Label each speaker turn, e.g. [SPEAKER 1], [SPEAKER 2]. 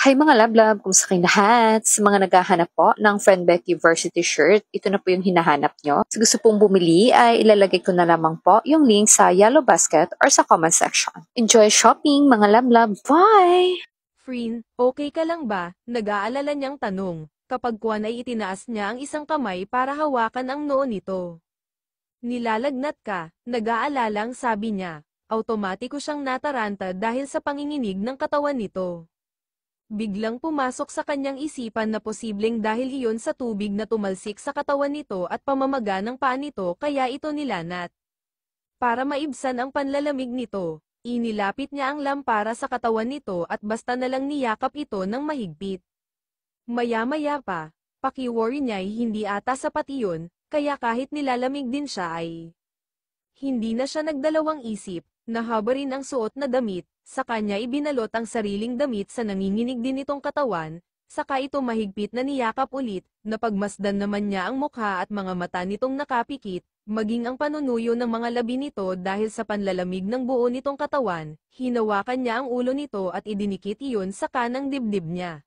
[SPEAKER 1] Hi mga lablab, kumusta kayong lahat? Sa mga naghahanap po ng Friend Becky Varsity shirt, ito na po yung hinahanap nyo. Sa gusto pong bumili ay ilalagay ko na lamang po yung link sa yellow basket or sa comment section. Enjoy shopping mga lablab! Bye!
[SPEAKER 2] Frin, okay ka lang ba? Nag-aalala niyang tanong. Kapag Kwan ay itinaas niya ang isang kamay para hawakan ang noo nito. Nilalagnat ka, nag-aalalang sabi niya. Automatiko siyang nataranta dahil sa panginginig ng katawan nito. Biglang pumasok sa kanyang isipan na posibleng dahil iyon sa tubig na tumalsik sa katawan nito at pamamaga ng paa nito kaya ito nilanat. Para maibsan ang panlalamig nito, inilapit niya ang lampara sa katawan nito at basta nalang niyakap ito ng mahigpit. Maya-maya pa, pakiworry niya ay hindi ata sapat iyon, kaya kahit nilalamig din siya ay hindi na siya nagdalawang isip, nahaba rin ang suot na damit, sa kanya ibinalot ang sariling damit sa nanginginig din itong katawan, saka ito mahigpit na niyakap ulit, napagmasdan naman niya ang mukha at mga mata nitong nakapikit, maging ang panunuyo ng mga labi nito dahil sa panlalamig ng buo nitong katawan, hinawakan niya ang ulo nito at idinikit iyon sa kanang dibdib niya.